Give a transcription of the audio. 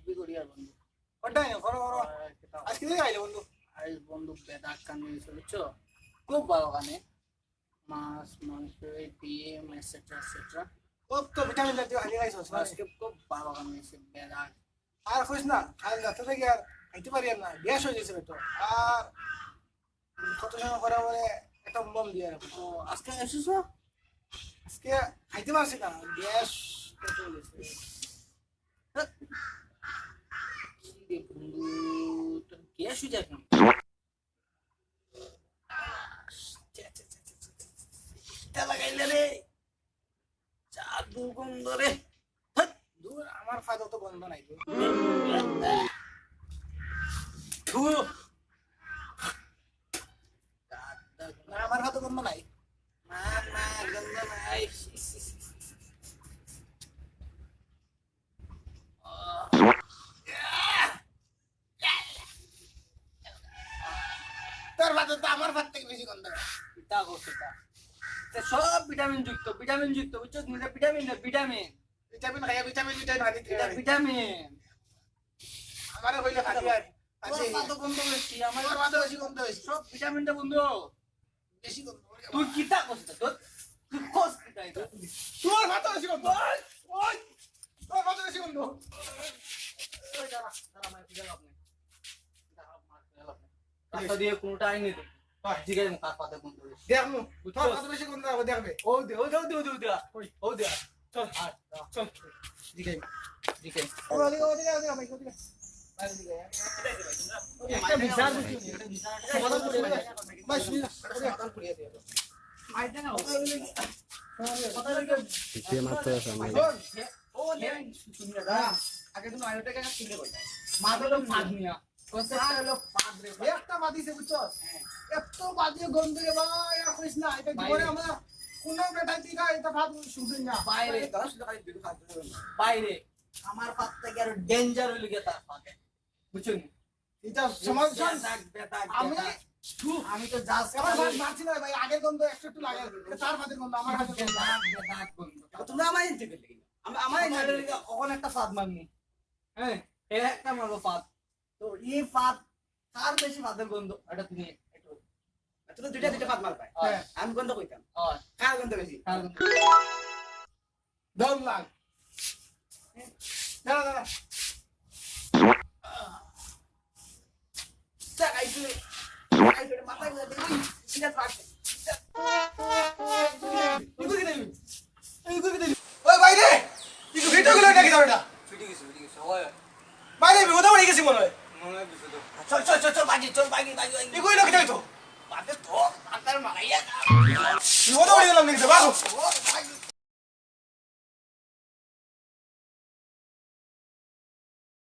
বিগড়ি আর বন্ধু কোনটাই না করো করো আজকে থেকে আইলে বন্ধু আজ বন্ধু বেদাক কান নিয়ে চলেছো খুব ভালো কানে মাছ মাংস ডিম এটসেট্রা এটসেট্রা খুব তো ভিটামিন জাতীয় খালি খাইছো আজকে খুব ভালো কান নিয়েছে বেদাক আর কইস না আর রাতে থেকে আর খাইতে পারি না গ্যাস হয়ে গেছে তো আর কত সময় পরে পরে একটা বম দিয়ে রাখো ও আজকে এসেছো আজকে খাইতে পারছি না গ্যাস কেটে গেছে কি বন্ধু তো কে শুয়ে এখন লাগাইলে রে জাদু গন্ধ রে দূর আমার ফায়দা তো বন্ধ নাই তো থু না আমার ফায়দা বন্ধ নাই না না গন্ধ নাই তোর ফায়দা তো আমার ফায়দা থেকে বেশি গন্ধ তা করছে তা সব ভিটামিন যুক্ত বুঝছো এটা ভিটামিন না ভিটামিন ভিটামিন খাইয়া ভিটামিন হানি এটা ভিটামিন আমারে কইলে খালি আর তোর পাতো বন্ধ হয়েছি আমার আমার ফায়দা বেশি গন্ধ হইছে সব ভিটামিনটা বন্ধ বেশি গন্ধ তুই কিতা করছিস তোর তুই কোস কিতা এটা তোর ফায়দা বেশি গন্ধ ওই তোর ফায়দা বেশি গন্ধ ওই দাঁড়া দাঁড়া মার দিলাম আপনি দাঁড়া মার দিলাম আপনি কাটা দিয়ে কোনটা আইনি তো জিগাই মুখ কাট পাতে বন্ধ হয়েছে দেখমু তোর ফায়দা বেশি গন্ধ হবে দেখবে ও দে ও দে চল চল জিগাই জিগাই ওদিকে ভাই ওদিকে একটা বিচার দিছি একটা বিচার সমাধান করে দে ভাই শুনি না সমাধান করে দে মাইটা না পিছিয়ে মারতে আছে আমি ও নে শুনি না আগে তুমি আয়োটাকে কিনে কই মাদলো ফাদনিয়া কনসেপ্ট হলো ফাদ রে একটা বাদিছে বুঝছস এত বাজে গন্ধ রে ভাই আর কইস না এটা জীবনে আমরা কোন বেটা দিগা এটা ভাত শুনছেন না বাইরে 10 টাকা দিতে খাদ্য বাইরে আমার পাত থেকে আর ডেঞ্জার হইল গিয়া তার পাতে বুঝছেন এটা সমাধান আমি আমি তো জাস্ট আমার ভাত মারছি না ভাই আগের গন্ধ একটু লাগে তার ভাতের গন্ধ আমার হাতে তুমি আমার ইনতে গেলে আমি আমার ইনতে কখন একটা ফাদ মারনি হ্যাঁ এর একটা মারো ফাদ তো এই ফাদ তার বেশি ফাদের গন্ধ এটা তুমি একটু তুমি দুইটা ফাত মার পাই আমি গন্ধ কইতাম কার গন্ধ বেশি দম লাগ দাঁড়া দাঁড়া আইসু মাথায় দিই সিধা পাচ্ছে ওই বাইরে তুই ভিডিও গুলো নাকি দাঁড়া ছুটি গেছে হয় বাইরে বিপদে পড়ে গেছি মনে হয় মনে হয় বিশুদ্ধ চল বাগি তুই কই নাকি যাই তো বাদে তো আতার মারাইয়া বিপদে পড়ে গেলাম নাকি বাবু